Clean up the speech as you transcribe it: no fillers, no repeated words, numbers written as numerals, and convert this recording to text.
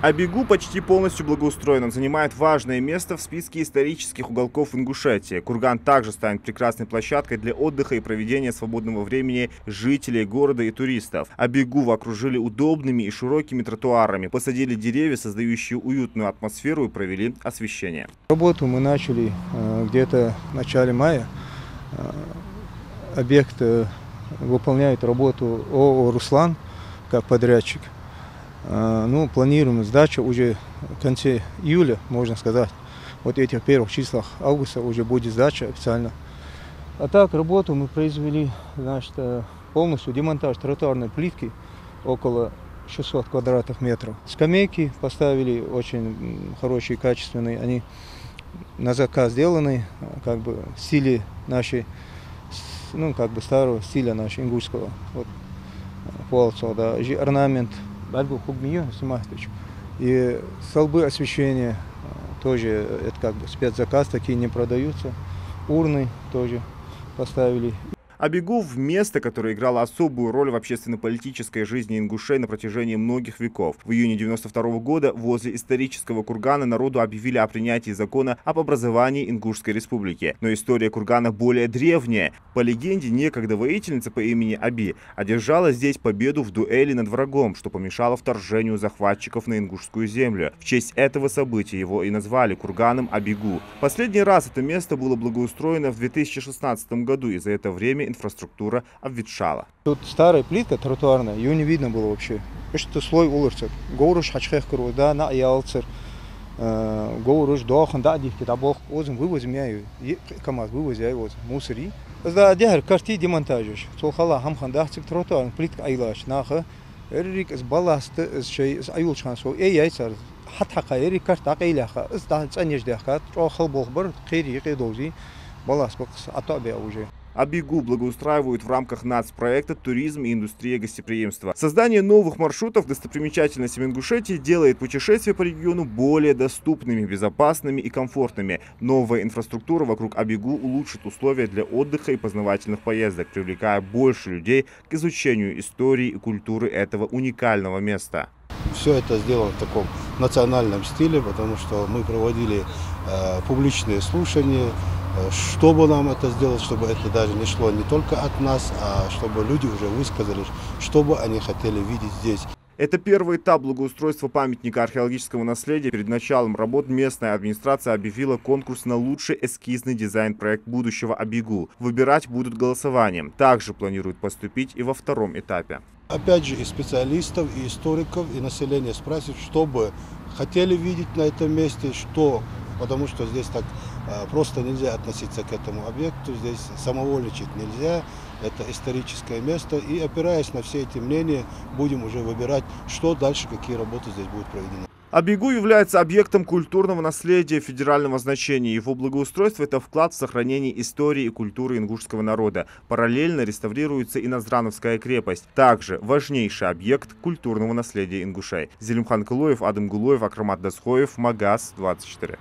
Абигу почти полностью благоустроен. Он занимает важное место в списке исторических уголков Ингушетии. Курган также станет прекрасной площадкой для отдыха и проведения свободного времени жителей города и туристов. Абигу окружили удобными и широкими тротуарами, посадили деревья, создающие уютную атмосферу, и провели освещение. Работу мы начали где-то в начале мая. Объект выполняет работу ООО «Руслан» как подрядчик. Ну, планируем сдачу уже в конце июля, можно сказать. Вот этих первых числах августа уже будет сдача официально. А так, работу мы произвели, значит, полностью демонтаж тротуарной плитки, около 600 квадратных метров. Скамейки поставили очень хорошие, качественные. Они на заказ сделаны, как бы в стиле нашей, ну, как бы старого стиля нашего ингушского. Вот, полоса, да, орнамент. И столбы освещения тоже, это как бы спецзаказ, такие не продаются. Урны тоже поставили. Абигу – место, которое играло особую роль в общественно-политической жизни ингушей на протяжении многих веков. В июне 1992 года возле исторического кургана народу объявили о принятии закона об образовании Ингушской республики. Но история кургана более древняя. По легенде, некогда воительница по имени Аби одержала здесь победу в дуэли над врагом, что помешало вторжению захватчиков на ингушскую землю. В честь этого события его и назвали курганом Абигу. Последний раз это место было благоустроено в 2016 году, и за это время инфраструктура обветшала. Тут старая плитка тротуарная, ее не видно было вообще. Что слой улырцер, говоруш хачхехкру, да, на ялцер, говоруш дохан, да, дихки, да, бог, озим вывозим я ее, камаз вывозим я его, мусори. Да, дяр, карти демонтажиш, солхала, хамхан, дахцик тротуар, плитка айлаш, наха, эрик с балласт, с шей, с аюл шансо, яйцар, хатхака, эрик карта айляха, с да, цанеждяха, трохал бохбар, кири, кидози, балласт, атабе уже. Абигу благоустраивают в рамках нацпроекта «Туризм и индустрия гостеприимства». Создание новых маршрутов достопримечательностей Ингушетии делает путешествия по региону более доступными, безопасными и комфортными. Новая инфраструктура вокруг Абигу улучшит условия для отдыха и познавательных поездок, привлекая больше людей к изучению истории и культуры этого уникального места. Все это сделано в таком национальном стиле, потому что мы проводили публичные слушания, чтобы нам это сделать, чтобы это даже не шло не только от нас, а чтобы люди уже высказали, что бы они хотели видеть здесь. Это первый этап благоустройства памятника археологического наследия. Перед началом работ местная администрация объявила конкурс на лучший эскизный дизайн-проект будущего Абигу. Выбирать будут голосованием. Также планируют поступить и во втором этапе. Опять же, и специалистов, и историков, и население спрашивают, что бы хотели видеть на этом месте, что, потому что здесь так просто нельзя относиться к этому объекту, здесь самовольничать нельзя, это историческое место, и опираясь на все эти мнения, будем уже выбирать, что дальше, какие работы здесь будут проведены. Абигу является объектом культурного наследия федерального значения. Его благоустройство – это вклад в сохранение истории и культуры ингушского народа. Параллельно реставрируется и Назрановская крепость. Также важнейший объект культурного наследия ингушей. Зелимхан Кылоев, Адам Гулоев, Акрамат Дасхоев, Магаз 24.